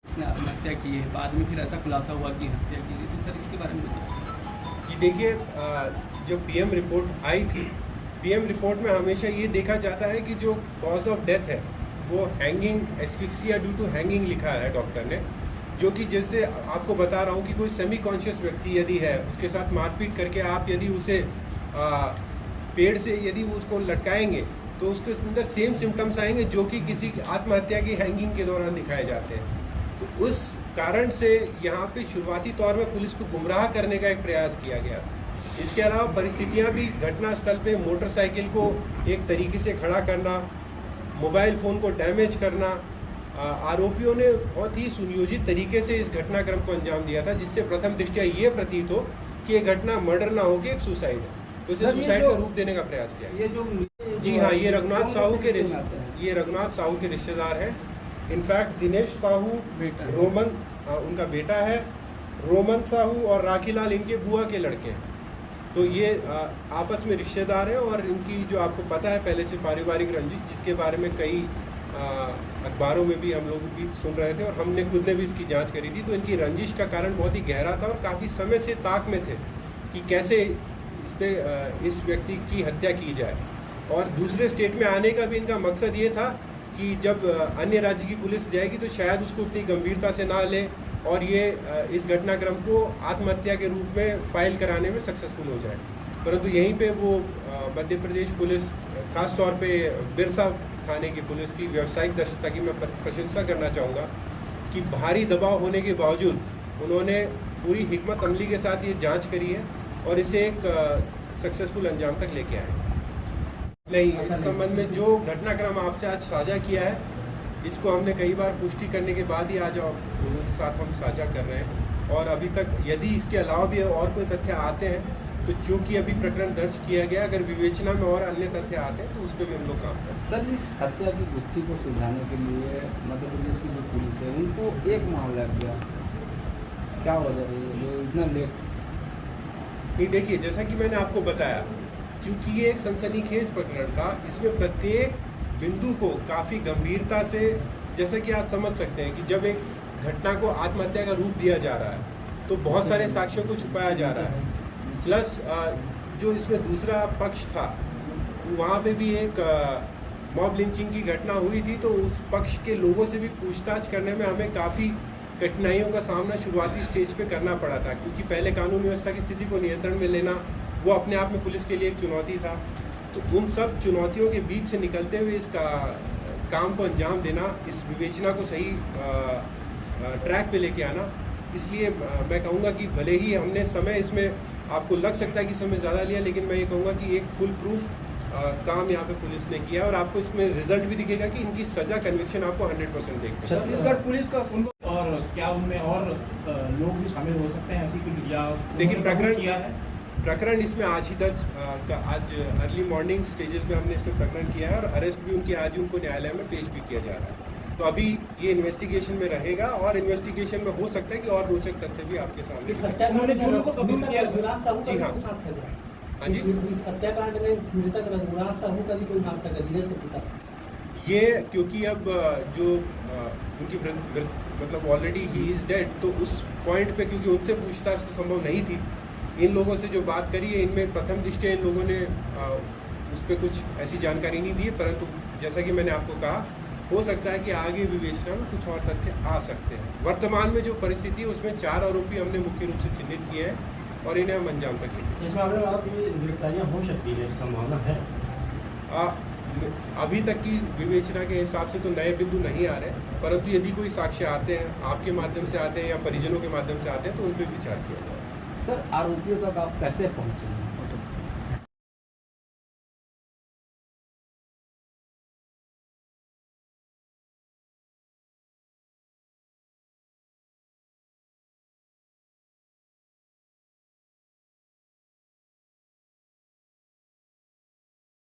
उसने आत्महत्या की है, बाद में फिर ऐसा खुलासा हुआ कि हत्या की गई, तो सर इसके बारे में बताइए। कि देखिए, जो पीएम रिपोर्ट आई थी, पीएम रिपोर्ट में हमेशा ये देखा जाता है कि जो कॉज ऑफ डेथ है वो hanging, asphyxia due to hanging लिखा है डॉक्टर ने, जो कि जैसे आपको बता रहा हूँ कि कोई सेमी कॉन्शियस व्यक्ति यदि है, उसके साथ मारपीट करके आप यदि उसे पेड़ से यदि उसको लटकाएंगे तो उसके अंदर सेम सिम्टम्स आएंगे जो कि किसी आत्महत्या की हैंगिंग के दौरान दिखाए जाते हैं। तो उस कारण से यहाँ पे शुरुआती तौर में पुलिस को गुमराह करने का एक प्रयास किया गया। इसके अलावा परिस्थितियाँ भी घटनास्थल पे मोटरसाइकिल को एक तरीके से खड़ा करना, मोबाइल फ़ोन को डैमेज करना, आरोपियों ने बहुत ही सुनियोजित तरीके से इस घटनाक्रम को अंजाम दिया था, जिससे प्रथम दृष्टया ये प्रतीत हो कि ये घटना मर्डर ना हो कि एक सुसाइड है, तो इसे सुसाइड का रूप देने का प्रयास किया। ये जो जी हाँ, ये रघुनाथ साहू के रिश्तेदार हैं। इनफैक्ट दिनेश साहू रोमन उनका बेटा है, रोमन साहू और राखीलाल इनके बुआ के लड़के हैं। तो ये आपस में रिश्तेदार हैं और इनकी जो आपको पता है पहले से पारिवारिक रंजिश, जिसके बारे में कई अखबारों में भी हम लोग भी सुन रहे थे और हमने खुद ने भी इसकी जांच करी थी। तो इनकी रंजिश का कारण बहुत ही गहरा था और काफ़ी समय से ताक में थे कि कैसे इस व्यक्ति की हत्या की जाए। और दूसरे स्टेट में आने का भी इनका मकसद ये था कि जब अन्य राज्य की पुलिस जाएगी तो शायद उसको उतनी गंभीरता से ना ले और ये इस घटनाक्रम को आत्महत्या के रूप में फाइल कराने में सक्सेसफुल हो जाए। परंतु यहीं पे वो मध्य प्रदेश पुलिस, खास तौर पे बिरसा थाने की पुलिस की व्यावसायिक दक्षता की मैं प्रशंसा करना चाहूँगा कि भारी दबाव होने के बावजूद उन्होंने पूरी हिकमत अमली के साथ ये जाँच करी है और इसे एक सक्सेसफुल अंजाम तक लेके आए। नहीं, इस संबंध में जो घटनाक्रम आपसे आज साझा किया है, इसको हमने कई बार पुष्टि करने के बाद ही आज उनके साथ हम साझा कर रहे हैं। और अभी तक यदि इसके अलावा भी और कोई तथ्य आते हैं तो चूँकि अभी प्रकरण दर्ज किया गया, अगर विवेचना में और अन्य तथ्य आते हैं तो उस पर भी हम लोग काम करें। सर, इस हत्या की गुत्थी को सुलझाने के लिए मध्य प्रदेश की जो पुलिस है उनको 1 माह लग गया, क्या वजह रही है जो इतना लेट? नहीं, देखिए, जैसा कि मैंने आपको बताया, चूँकि ये एक सनसनीखेज प्रकरण था, इसमें प्रत्येक बिंदु को काफ़ी गंभीरता से, जैसा कि आप समझ सकते हैं कि जब एक घटना को आत्महत्या का रूप दिया जा रहा है तो बहुत सारे साक्ष्यों को छुपाया जा रहा है। प्लस जो इसमें दूसरा पक्ष था, वहाँ पे भी एक मॉब लिंचिंग की घटना हुई थी, तो उस पक्ष के लोगों से भी पूछताछ करने में हमें काफ़ी कठिनाइयों का सामना शुरुआती स्टेज पे करना पड़ा था, क्योंकि पहले कानून व्यवस्था की स्थिति को नियंत्रण में लेना वो अपने आप में पुलिस के लिए एक चुनौती था। तो उन सब चुनौतियों के बीच से निकलते हुए इसका काम को अंजाम देना, इस विवेचना को सही ट्रैक पे लेके आना, इसलिए मैं कहूँगा कि भले ही हमने समय इसमें, आपको लग सकता है कि समय ज़्यादा लिया, लेकिन मैं ये कहूँगा कि एक फुल प्रूफ काम यहाँ पे पुलिस ने किया और आपको इसमें रिजल्ट भी दिखेगा कि इनकी सजा कन्विक्शन आपको 100% देखते हैं। छत्तीसगढ़ पुलिस का और क्या उनमें और लोग भी शामिल हो सकते हैं ऐसी कुछ, या लेकिन प्रकरण किया है? प्रकरण इसमें आज ही दर्ज आज अर्ली मॉर्निंग स्टेजेस में हमने इसमें प्रकरण किया है और अरेस्ट भी उनकी आज ही उनको न्यायालय में पेश भी किया जा रहा है। तो अभी ये इन्वेस्टिगेशन में रहेगा और इन्वेस्टिगेशन में हो सकता है कि और रोचक तथ्य भी आपके सामने। उन्होंने जो को कबूल किया। जी हाँ, हाँ जी, इस हत्याकांड में मृतक रघुनाथ साहू का भी कोई हाथ लगा, धीरज के पिता? ये क्योंकि अब जो उनकी मतलब ऑलरेडी ही इज़ डेड, तो उस पॉइंट पे क्योंकि उनसे पूछताछ तो संभव नहीं थी, इन लोगों से जो बात करी है इनमें प्रथम दृष्टया इन लोगों ने उस पर कुछ ऐसी जानकारी नहीं दी है, परंतु जैसा कि मैंने आपको कहा, हो सकता है कि आगे विवेचना में कुछ और तथ्य आ सकते हैं। वर्तमान में जो परिस्थिति है उसमें 4 आरोपी हमने मुख्य रूप से चिन्हित किए हैं और इन्हें हम अंजाम तक लेंगे। इस मामले में और गिरफ्तारियाँ हो सकती है, संभावना है? अभी तक की विवेचना के हिसाब से तो नए बिंदु नहीं आ रहे, परंतु यदि कोई साक्ष्य आते हैं, आपके माध्यम से आते हैं या परिजनों के माध्यम से आते हैं, तो उन पर विचार किया जाए। सर, आरोपियों तक आप कैसे पहुँचे?